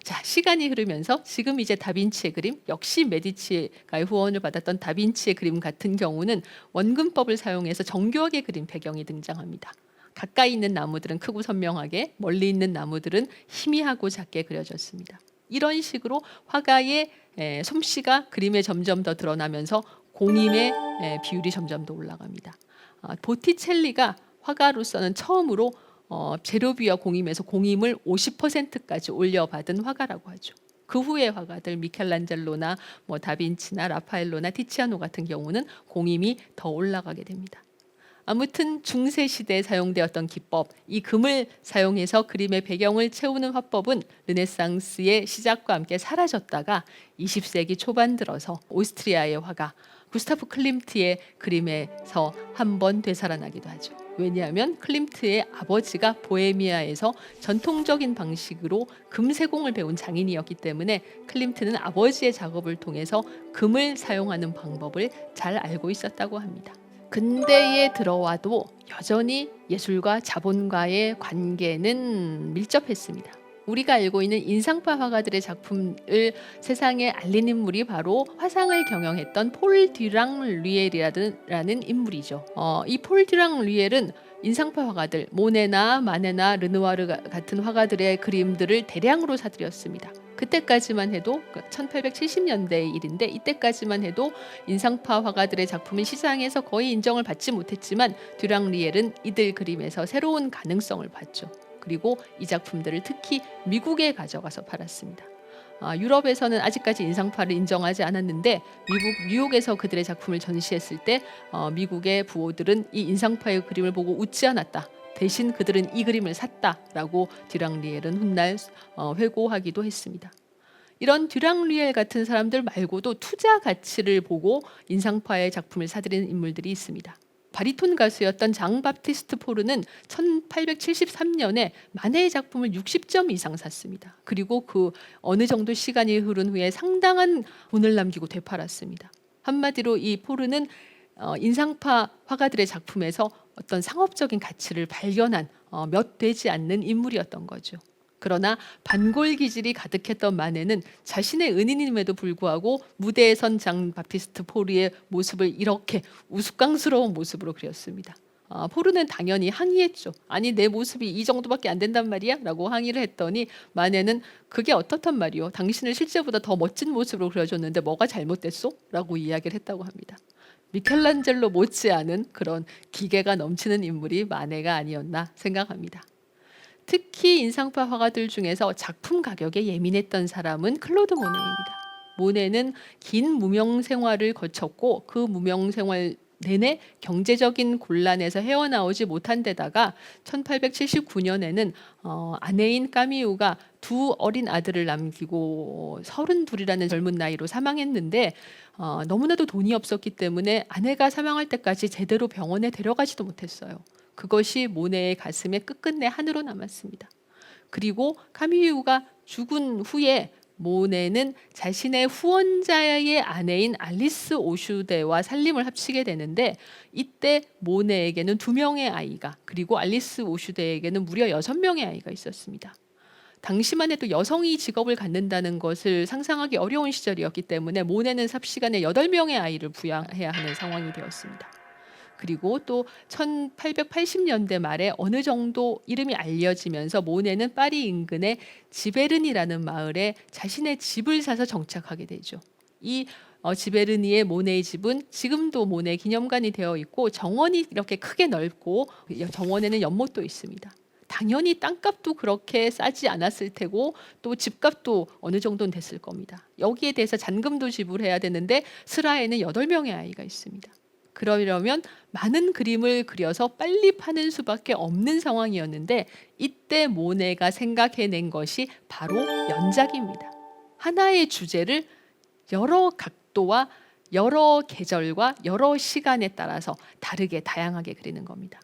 자, 시간이 흐르면서 지금 이제 다빈치의 그림, 역시 메디치가의 후원을 받았던 다빈치의 그림 같은 경우는 원근법을 사용해서 정교하게 그린 배경이 등장합니다. 가까이 있는 나무들은 크고 선명하게, 멀리 있는 나무들은 희미하고 작게 그려졌습니다. 이런 식으로 화가의 솜씨가 그림에 점점 더 드러나면서 공임의 비율이 점점 더 올라갑니다. 보티첼리가 화가로서는 처음으로 재료비와 공임에서 공임을 50%까지 올려받은 화가라고 하죠. 그 후의 화가들 미켈란젤로나 다빈치나 라파엘로나 티치아노 같은 경우는 공임이 더 올라가게 됩니다. 아무튼 중세 시대에 사용되었던 기법, 이 금을 사용해서 그림의 배경을 채우는 화법은 르네상스의 시작과 함께 사라졌다가 20세기 초반 들어서 오스트리아의 화가 구스타프 클림트의 그림에서 한번 되살아나기도 하죠. 왜냐하면 클림트의 아버지가 보헤미아에서 전통적인 방식으로 금세공을 배운 장인이었기 때문에 클림트는 아버지의 작업을 통해서 금을 사용하는 방법을 잘 알고 있었다고 합니다. 근대에 들어와도 여전히 예술과 자본과의 관계는 밀접했습니다. 우리가 알고 있는 인상파 화가들의 작품을 세상에 알린 인물이 바로 화상을 경영했던 폴 듀랑 류엘이라는 인물이죠. 이 폴 듀랑 류엘은 인상파 화가들, 모네나 마네나 르누아르 같은 화가들의 그림들을 대량으로 사들였습니다. 그때까지만 해도 1870년대의 일인데, 이때까지만 해도 인상파 화가들의 작품은 시장에서 거의 인정을 받지 못했지만 듀랑 류엘은 이들 그림에서 새로운 가능성을 봤죠. 그리고 이 작품들을 특히 미국에 가져가서 팔았습니다. 유럽에서는 아직까지 인상파를 인정하지 않았는데 미국 뉴욕에서 그들의 작품을 전시했을 때 미국의 부호들은 이 인상파의 그림을 보고 웃지 않았다. 대신 그들은 이 그림을 샀다라고 듀랑 류엘은 훗날 회고하기도 했습니다. 이런 듀랑 류엘 같은 사람들 말고도 투자 가치를 보고 인상파의 작품을 사들이는 인물들이 있습니다. 바리톤 가수였던 장 바티스트 포르는 1873년에 마네의 작품을 60점 이상 샀습니다. 그리고 그 어느 정도 시간이 흐른 후에 상당한 돈을 남기고 되팔았습니다. 한마디로 이 포르는 인상파 화가들의 작품에서 어떤 상업적인 가치를 발견한 몇 되지 않는 인물이었던 거죠. 그러나 반골 기질이 가득했던 마네는 자신의 은인임에도 불구하고 무대에 선 장 바티스트 포르의 모습을 이렇게 우스꽝스러운 모습으로 그렸습니다. 포르는 당연히 항의했죠. 아니, 내 모습이 이 정도밖에 안 된단 말이야? 라고 항의를 했더니 마네는 그게 어떻단 말이요? 당신을 실제보다 더 멋진 모습으로 그려줬는데 뭐가 잘못됐소? 라고 이야기를 했다고 합니다. 미켈란젤로 못지않은 그런 기계가 넘치는 인물이 마네가 아니었나 생각합니다. 특히 인상파 화가들 중에서 작품 가격에 예민했던 사람은 클로드 모네입니다. 모네는 긴 무명 생활을 거쳤고 그 무명 생활 내내 경제적인 곤란에서 헤어나오지 못한 데다가 1879년에는 아내인 까미우가 두 어린 아들을 남기고 32이라는 젊은 나이로 사망했는데 너무나도 돈이 없었기 때문에 아내가 사망할 때까지 제대로 병원에 데려가지도 못했어요. 그것이 모네의 가슴에 끝끝내 한으로 남았습니다. 그리고 까미우가 죽은 후에 모네는 자신의 후원자의 아내인 알리스 오슈데와 살림을 합치게 되는데, 이때 모네에게는 2명의 아이가, 그리고 알리스 오슈데에게는 무려 6명의 아이가 있었습니다. 당시만 해도 여성이 직업을 갖는다는 것을 상상하기 어려운 시절이었기 때문에 모네는 삽시간에 8명의 아이를 부양해야 하는 상황이 되었습니다. 그리고 또 1880년대 말에 어느 정도 이름이 알려지면서 모네는 파리 인근의 지베르니라는 마을에 자신의 집을 사서 정착하게 되죠. 이 지베르니의 모네의 집은 지금도 모네 기념관이 되어 있고 정원이 이렇게 크게 넓고 정원에는 연못도 있습니다. 당연히 땅값도 그렇게 싸지 않았을 테고 또 집값도 어느 정도는 됐을 겁니다. 여기에 대해서 잔금도 지불해야 되는데 스라에는 8명의 아이가 있습니다. 그러려면 많은 그림을 그려서 빨리 파는 수밖에 없는 상황이었는데, 이때 모네가 생각해낸 것이 바로 연작입니다. 하나의 주제를 여러 각도와 여러 계절과 여러 시간에 따라서 다르게 다양하게 그리는 겁니다.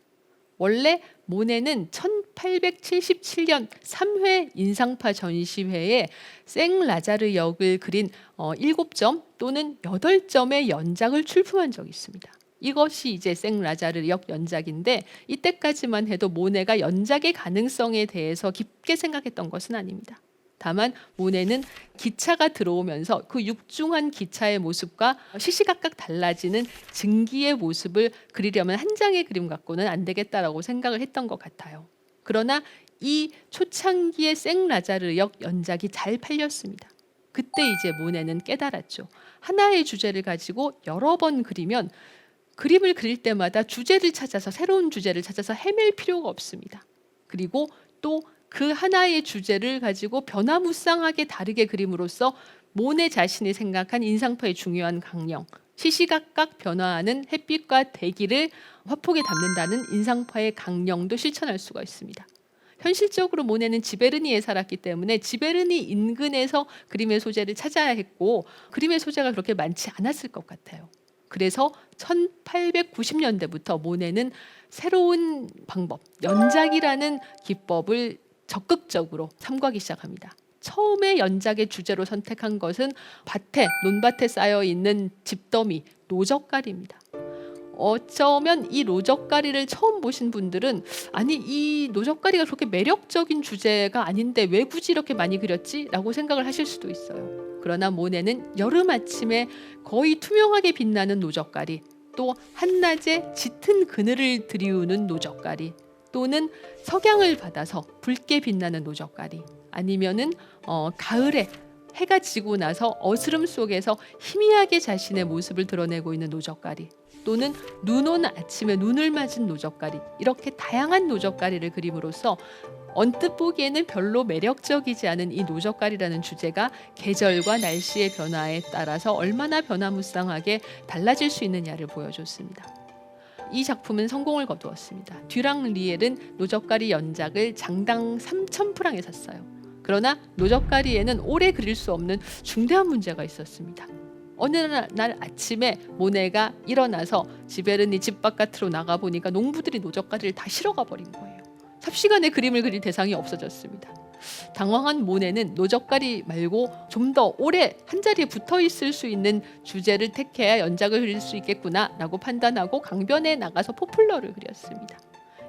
원래 모네는 1877년 3회 인상파 전시회에 생라자르 역을 그린 7점 또는 8점의 연작을 출품한 적이 있습니다. 이것이 이제 생라자르 역 연작인데 이때까지만 해도 모네가 연작의 가능성에 대해서 깊게 생각했던 것은 아닙니다. 다만 모네는 기차가 들어오면서 그 육중한 기차의 모습과 시시각각 달라지는 증기의 모습을 그리려면 한 장의 그림 갖고는 안 되겠다라고 생각을 했던 것 같아요. 그러나 이 초창기의 생라자르 역 연작이 잘 팔렸습니다. 그때 이제 모네는 깨달았죠. 하나의 주제를 가지고 여러 번 그리면 그림을 그릴 때마다 주제를 찾아서 새로운 주제를 찾아서 헤맬 필요가 없습니다. 그리고 또 그 하나의 주제를 가지고 변화무쌍하게 다르게 그림으로써 모네 자신이 생각한 인상파의 중요한 강령, 시시각각 변화하는 햇빛과 대기를 화폭에 담는다는 인상파의 강령도 실천할 수가 있습니다. 현실적으로 모네는 지베르니에 살았기 때문에 지베르니 인근에서 그림의 소재를 찾아야 했고 그림의 소재가 그렇게 많지 않았을 것 같아요. 그래서 1890년대부터 모네는 새로운 방법, 연작이라는 기법을 적극적으로 삼고하기 시작합니다. 처음에 연작의 주제로 선택한 것은 논밭에 쌓여 있는 집더미, 노적갈입니다. 어쩌면 이 노적가리를 처음 보신 분들은 아니 이 노적가리가 그렇게 매력적인 주제가 아닌데 왜 굳이 이렇게 많이 그렸지? 라고 생각을 하실 수도 있어요. 그러나 모네는 여름 아침에 거의 투명하게 빛나는 노적가리, 또 한낮에 짙은 그늘을 들이우는 노적가리, 또는 석양을 받아서 붉게 빛나는 노적가리, 아니면은 가을에 해가 지고 나서 어스름 속에서 희미하게 자신의 모습을 드러내고 있는 노적가리, 또는 눈 온 아침에 눈을 맞은 노적가리, 이렇게 다양한 노적가리를 그림으로써 언뜻 보기에는 별로 매력적이지 않은 이 노적가리라는 주제가 계절과 날씨의 변화에 따라서 얼마나 변화무쌍하게 달라질 수 있느냐를 보여줬습니다. 이 작품은 성공을 거두었습니다. 듀랑 리엘은 노적가리 연작을 장당 3,000프랑에 샀어요. 그러나 노적가리에는 오래 그릴 수 없는 중대한 문제가 있었습니다. 어느 날 아침에 모네가 일어나서 지베르니 집 바깥으로 나가보니까 농부들이 노적가리를 다 실어가 버린 거예요. 삽시간에 그림을 그릴 대상이 없어졌습니다. 당황한 모네는 노적가리 말고 좀 더 오래 한자리에 붙어 있을 수 있는 주제를 택해야 연작을 그릴 수 있겠구나 라고 판단하고 강변에 나가서 포플러를 그렸습니다.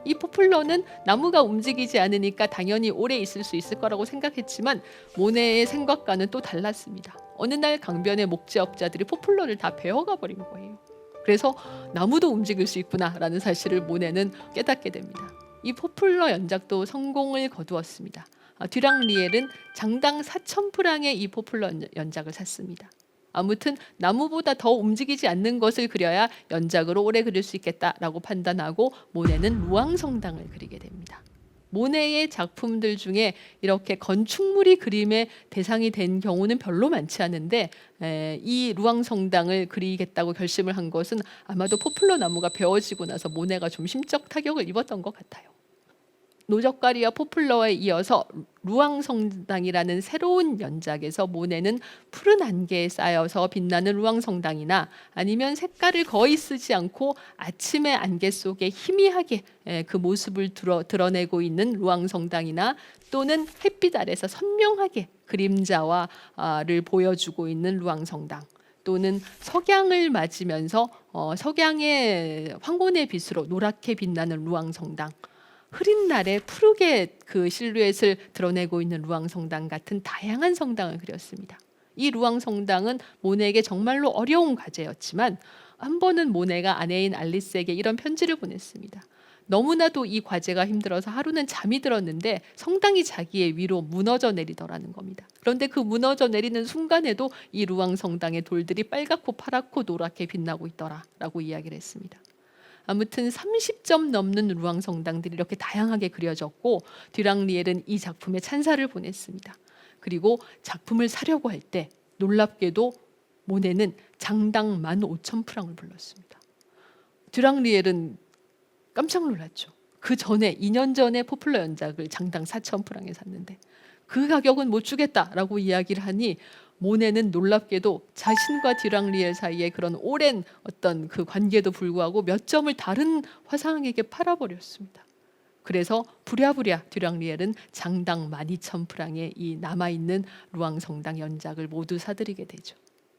이 포플러는 나무가 움직이지 않으니까 당연히 오래 있을 수 있을 거라고 생각했지만 모네의 생각과는 또 달랐습니다. 어느 날 강변의 목재업자들이 포플러를 다 베어가 버린 거예요. 그래서 나무도 움직일 수 있구나 라는 사실을 모네는 깨닫게 됩니다. 이 포플러 연작도 성공을 거두었습니다. 듀랑 리엘은 장당 4,000프랑의 이 포플러 연작을 샀습니다. 아무튼 나무보다 더 움직이지 않는 것을 그려야 연작으로 오래 그릴 수 있겠다라고 판단하고 모네는 루앙 성당을 그리게 됩니다. 모네의 작품들 중에 이렇게 건축물이 그림의 대상이 된 경우는 별로 많지 않은데 이 루앙 성당을 그리겠다고 결심을 한 것은 아마도 포플러 나무가 베어지고 나서 모네가 좀 심적 타격을 입었던 것 같아요. 노적가리와 포플러에 이어서 루앙 성당이라는 새로운 연작에서 모네는 푸른 안개에 쌓여서 빛나는 루앙 성당이나 아니면 색깔을 거의 쓰지 않고 아침의 안개 속에 희미하게 그 모습을 드러내고 있는 루앙 성당이나 또는 햇빛 아래서 선명하게 그림자를 보여주고 있는 루앙 성당, 또는 석양을 맞으면서 석양의 황혼의 빛으로 노랗게 빛나는 루앙 성당, 흐린 날에 푸르게 그 실루엣을 드러내고 있는 루앙 성당 같은 다양한 성당을 그렸습니다. 이 루앙 성당은 모네에게 정말로 어려운 과제였지만 한 번은 모네가 아내인 알리스에게 이런 편지를 보냈습니다. 너무나도 이 과제가 힘들어서 하루는 잠이 들었는데 성당이 자기의 위로 무너져 내리더라는 겁니다. 그런데 그 무너져 내리는 순간에도 이 루앙 성당의 돌들이 빨갛고 파랗고 노랗게 빛나고 있더라라고 이야기를 했습니다. 아무튼 30점 넘는 루앙 성당들이 이렇게 다양하게 그려졌고 듀랑 리엘은 이 작품에 찬사를 보냈습니다. 그리고 작품을 사려고 할 때 놀랍게도 모네는 장당 15,000프랑을 불렀습니다. 듀랑 리엘은 깜짝 놀랐죠. 그 전에 2년 전에 포플러 연작을 장당 4,000프랑에 샀는데 그 가격은 못 주겠다라고 이야기를 하니 모네는 놀랍게도 자신과 듀랑리엘 사이에 그런 오랜 어떤 그 관계도 불구하고 몇 점을 다른 화상에게 팔아버렸습니다. 그래서 부랴부랴 듀랑리엘은 장당 12,000프랑의 이 남아있는 루앙 성당 연작을 모두 사들이게 되죠.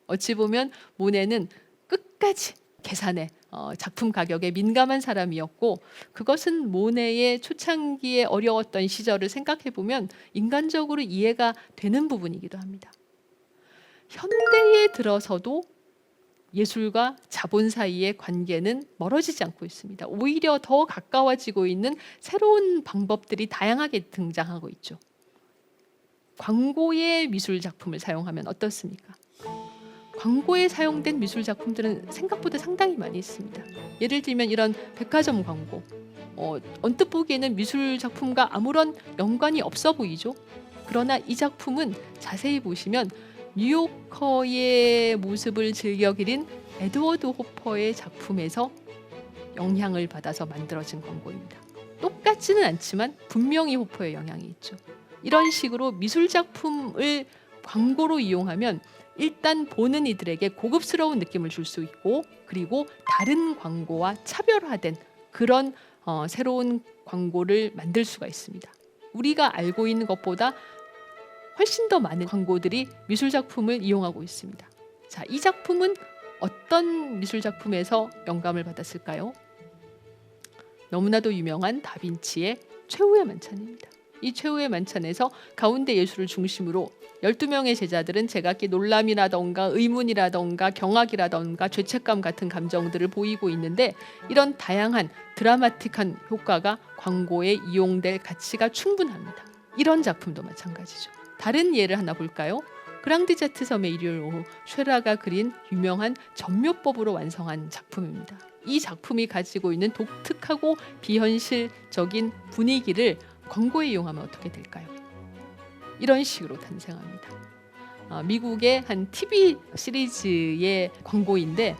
어찌 보면 모네는 끝까지 계산에 작품 가격에 민감한 사람이었고, 그것은 모네의 초창기에 어려웠던 시절을 생각해 보면 인간적으로 이해가 되는 부분이기도 합니다. 현대에 들어서도 예술과 자본 사이의 관계는 멀어지지 않고 있습니다. 오히려 더 가까워지고 있는 새로운 방법들이 다양하게 등장하고 있죠. 광고의 미술 작품을 사용하면 어떻습니까? 광고에 사용된 미술 작품들은 생각보다 상당히 많이 있습니다. 예를 들면 이런 백화점 광고, 언뜻 보기에는 미술 작품과 아무런 연관이 없어 보이죠. 그러나 이 작품은 자세히 보시면 뉴요커의 모습을 즐겨 그린 에드워드 호퍼의 작품에서 영향을 받아서 만들어진 광고입니다. 똑같지는 않지만 분명히 호퍼의 영향이 있죠. 이런 식으로 미술 작품을 광고로 이용하면 일단 보는 이들에게 고급스러운 느낌을 줄 수 있고, 그리고 다른 광고와 차별화된 그런 새로운 광고를 만들 수가 있습니다. 우리가 알고 있는 것보다 훨씬 더 많은 광고들이 미술 작품을 이용하고 있습니다. 자, 이 작품은 어떤 미술 작품에서 영감을 받았을까요? 너무나도 유명한 다빈치의 최후의 만찬입니다. 이 최후의 만찬에서 가운데 예수를 중심으로 12명의 제자들은 제각기 놀람이라던가 의문이라던가 경악이라던가 죄책감 같은 감정들을 보이고 있는데, 이런 다양한 드라마틱한 효과가 광고에 이용될 가치가 충분합니다. 이런 작품도 마찬가지죠. 다른 예를 하나 볼까요? 그랑디자트 섬의 일요일 오후, 쉐라가 그린 유명한 전묘법으로 완성한 작품입니다. 이 작품이 가지고 있는 독특하고 비현실적인 분위기를 광고에 이용하면 어떻게 될까요? 이런 식으로 탄생합니다. 미국의 한 TV 시리즈의 광고인데,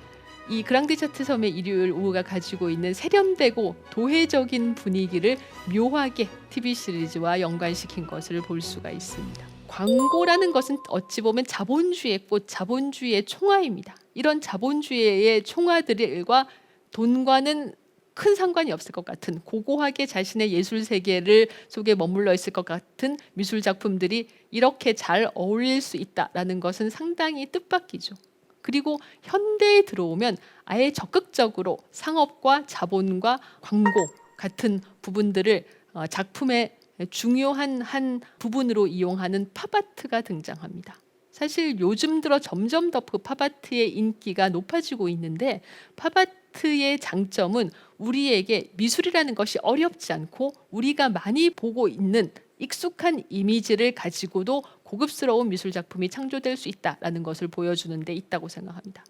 이 그랑디자트 섬의 일요일 오후가 가지고 있는 세련되고 도회적인 분위기를 묘하게 TV 시리즈와 연관시킨 것을 볼 수가 있습니다. 광고라는 것은 어찌 보면 자본주의의 꽃, 자본주의의 총화입니다. 이런 자본주의의 총화들과 돈과는 큰 상관이 없을 것 같은, 고고하게 자신의 예술 세계를 속에 머물러 있을 것 같은 미술 작품들이 이렇게 잘 어울릴 수 있다라는 것은 상당히 뜻밖이죠. 그리고 현대에 들어오면 아예 적극적으로 상업과 자본과 광고 같은 부분들을 작품의 중요한 한 부분으로 이용하는 팝아트가 등장합니다. 사실 요즘 들어 점점 더 그 팝아트의 인기가 높아지고 있는데, 팝아트의 장점은 우리에게 미술이라는 것이 어렵지 않고 우리가 많이 보고 있는 익숙한 이미지를 가지고도 고급스러운 미술 작품이 창조될 수 있다라는 것을 보여주는 데 있다고 생각합니다.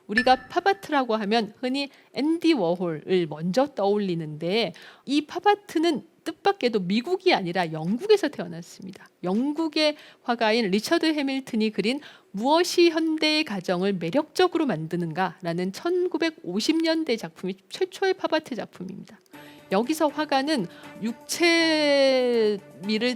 우리가 팝아트라고 하면 흔히 앤디 워홀을 먼저 떠올리는데, 이 팝아트는 뜻밖에도 미국이 아니라 영국에서 태어났습니다. 영국의 화가인 리처드 해밀턴이 그린 무엇이 현대의 가정을 매력적으로 만드는가라는 1950년대 작품이 최초의 팝아트 작품입니다. 여기서 화가는 육체미를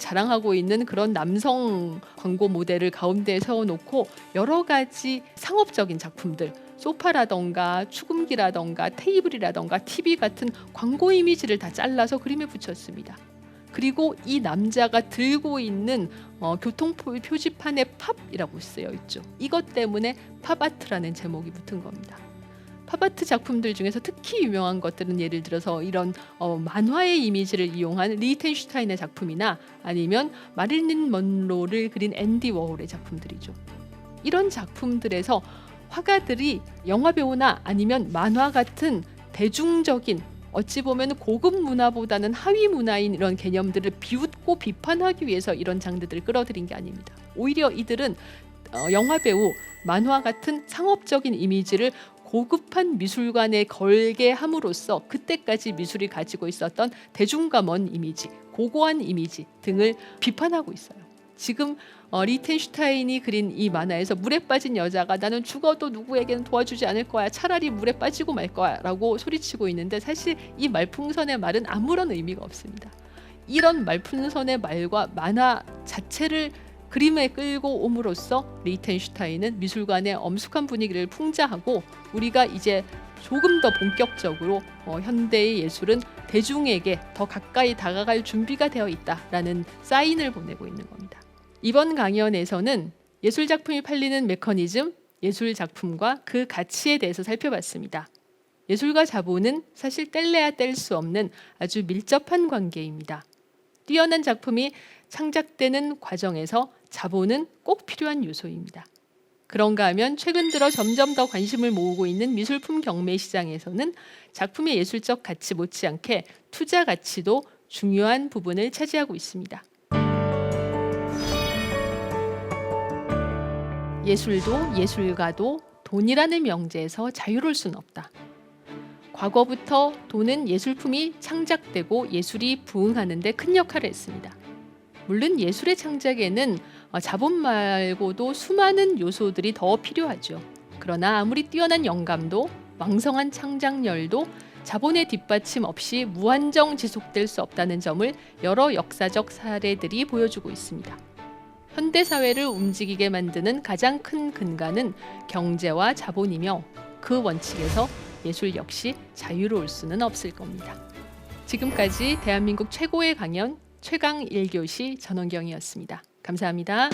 자랑하고 있는 그런 남성 광고 모델을 가운데에 세워놓고 여러 가지 상업적인 작품들, 소파라던가 축음기라던가 테이블이라던가 TV 같은 광고 이미지를 다 잘라서 그림에 붙였습니다. 그리고 이 남자가 들고 있는 교통표지판에 팝이라고 쓰여 있죠. 이것 때문에 팝아트라는 제목이 붙은 겁니다. 팝아트 작품들 중에서 특히 유명한 것들은 예를 들어서 이런 만화의 이미지를 이용한 리히텐슈타인의 작품이나 아니면 마릴린 먼로를 그린 앤디 워홀의 작품들이죠. 이런 작품들에서 화가들이 영화배우나 아니면 만화 같은 대중적인, 어찌 보면 고급 문화보다는 하위 문화인 이런 개념들을 비웃고 비판하기 위해서 이런 장르들을 끌어들인 게 아닙니다. 오히려 이들은 영화배우, 만화 같은 상업적인 이미지를 고급한 미술관에 걸게 함으로써 그때까지 미술이 가지고 있었던 대중과 먼 이미지, 고고한 이미지 등을 비판하고 있어요. 지금 리히텐슈타인이 그린 이 만화에서 물에 빠진 여자가 나는 죽어도 누구에게는 도와주지 않을 거야, 차라리 물에 빠지고 말 거야 라고 소리치고 있는데, 사실 이 말풍선의 말은 아무런 의미가 없습니다. 이런 말풍선의 말과 만화 자체를 그림에 끌고 옴으로써 리히텐슈타인은 미술관의 엄숙한 분위기를 풍자하고 우리가 이제 조금 더 본격적으로 현대의 예술은 대중에게 더 가까이 다가갈 준비가 되어 있다라는 사인을 보내고 있는 겁니다. 이번 강연에서는 예술 작품이 팔리는 메커니즘, 예술 작품과 그 가치에 대해서 살펴봤습니다. 예술과 자본은 사실 뗄래야 뗄 수 없는 아주 밀접한 관계입니다. 뛰어난 작품이 창작되는 과정에서 자본은 꼭 필요한 요소입니다. 그런가 하면 최근 들어 점점 더 관심을 모으고 있는 미술품 경매 시장에서는 작품의 예술적 가치 못지않게 투자 가치도 중요한 부분을 차지하고 있습니다. 예술도 예술가도 돈이라는 명제에서 자유로울 수는 없다. 과거부터 돈은 예술품이 창작되고 예술이 부흥하는 데 큰 역할을 했습니다. 물론 예술의 창작에는 자본 말고도 수많은 요소들이 더 필요하죠. 그러나 아무리 뛰어난 영감도 왕성한 창작열도 자본의 뒷받침 없이 무한정 지속될 수 없다는 점을 여러 역사적 사례들이 보여주고 있습니다. 현대 사회를 움직이게 만드는 가장 큰 근간은 경제와 자본이며 그 원칙에서 예술 역시 자유로울 수는 없을 겁니다. 지금까지 대한민국 최고의 강연 최강 1교시 전원경이었습니다. 감사합니다.